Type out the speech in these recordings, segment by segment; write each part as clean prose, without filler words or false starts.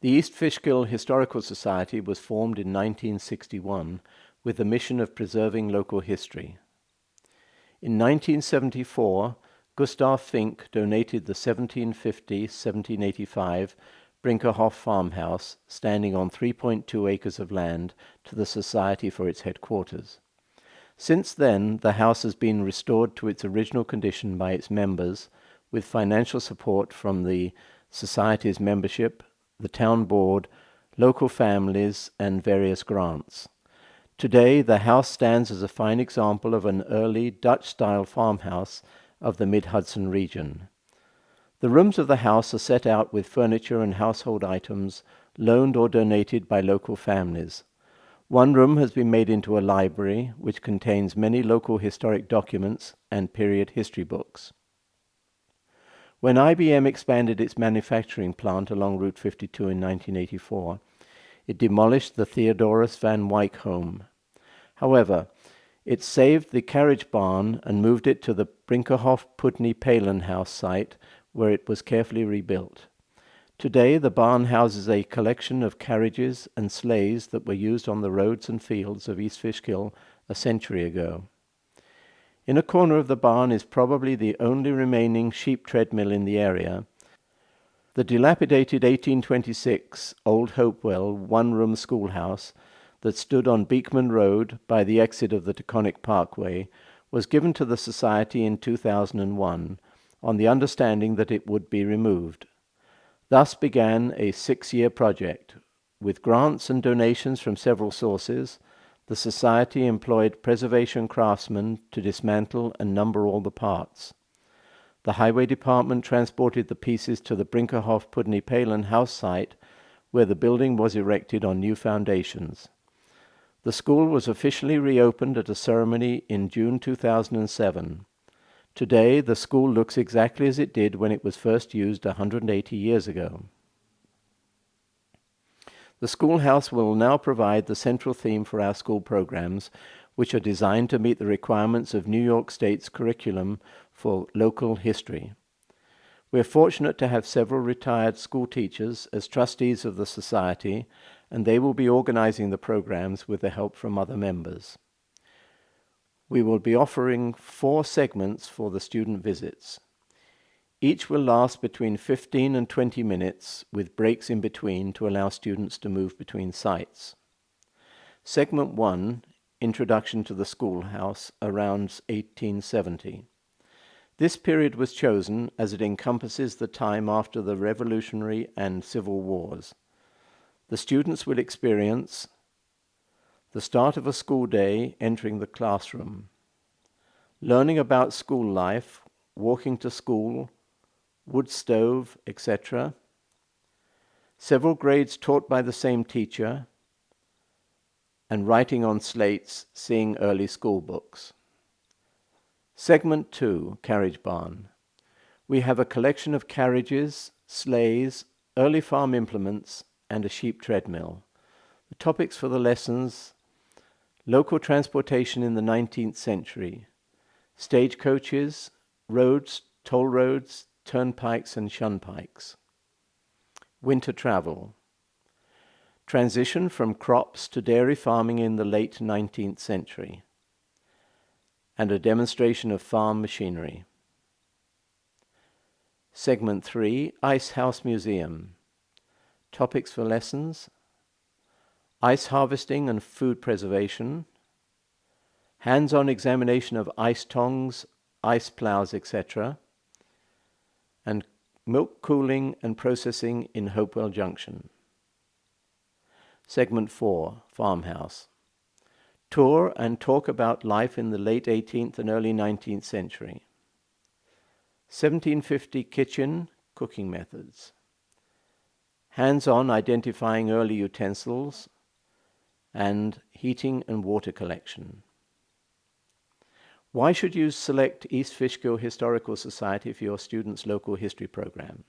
The East Fishkill Historical Society was formed in 1961 with the mission of preserving local history. In 1974, Gustav Fink donated the 1750-1785 Brinkerhoff farmhouse, standing on 3.2 acres of land, to the Society for its headquarters. Since then, the house has been restored to its original condition by its members, with financial support from the Society's membership, the town board, local families, and various grants. Today, the house stands as a fine example of an early Dutch-style farmhouse of the mid-Hudson region. The rooms of the house are set out with furniture and household items loaned or donated by local families. One room has been made into a library, which contains many local historic documents and period history books. When IBM expanded its manufacturing plant along Route 52 in 1984, it demolished the Theodorus van Wyk home. However, it saved the carriage barn and moved it to the Brinkerhoff Putney Palin House site, where it was carefully rebuilt. Today, the barn houses a collection of carriages and sleighs that were used on the roads and fields of East Fishkill a century ago. In a corner of the barn is probably the only remaining sheep treadmill in the area. The dilapidated 1826 Old Hopewell one-room schoolhouse that stood on Beekman Road by the exit of the Taconic Parkway was given to the Society in 2001 on the understanding that it would be removed. Thus began a 6-year project. With grants and donations from several sources, the Society employed preservation craftsmen to dismantle and number all the parts. The Highway Department transported the pieces to the Brinkerhoff Putney Palin house site, where the building was erected on new foundations. The school was officially reopened at a ceremony in June 2007. Today, the school looks exactly as it did when it was first used 180 years ago. The schoolhouse will now provide the central theme for our school programs, which are designed to meet the requirements of New York State's curriculum for local history. We are fortunate to have several retired school teachers as trustees of the Society, and they will be organizing the programs with the help from other members. We will be offering 4 segments for the student visits. Each will last between 15 and 20 minutes, with breaks in between to allow students to move between sites. Segment 1, Introduction to the Schoolhouse, around 1870. This period was chosen as it encompasses the time after the Revolutionary and Civil Wars. The students will experience the start of a school day, entering the classroom, learning about school life, walking to school, wood stove, etc. Several grades taught by the same teacher, and writing on slates, seeing early school books. Segment 2, Carriage Barn. We have a collection of carriages, sleighs, early farm implements, and a sheep treadmill. The topics for the lessons: local transportation in the 19th century, stagecoaches, roads, toll roads, turnpikes and shunpikes. Winter travel. Transition from crops to dairy farming in the late 19th century. And a demonstration of farm machinery. Segment 3, Ice House Museum. Topics for lessons: ice harvesting and food preservation, hands-on examination of ice tongs, ice plows, etc., and milk cooling and processing in Hopewell Junction. Segment 4, Farmhouse. Tour and talk about life in the late 18th and early 19th century. 1750 kitchen, cooking methods. Hands-on identifying early utensils and heating and water collection. Why should you select East Fishkill Historical Society for your students' local history program?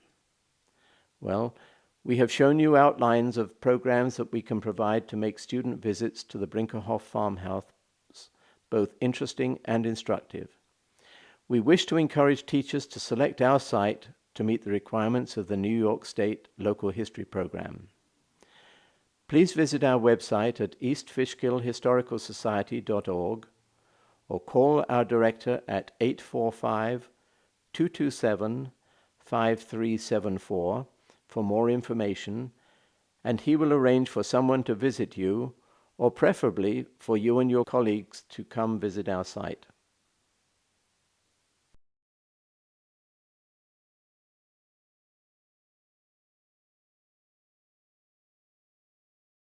Well, we have shown you outlines of programs that we can provide to make student visits to the Brinkerhoff farmhouse both interesting and instructive. We wish to encourage teachers to select our site to meet the requirements of the New York State Local History Program. Please visit our website at eastfishkillhistoricalsociety.org or call our director at 845-227-5374 for more information, and he will arrange for someone to visit you, or preferably for you and your colleagues to come visit our site.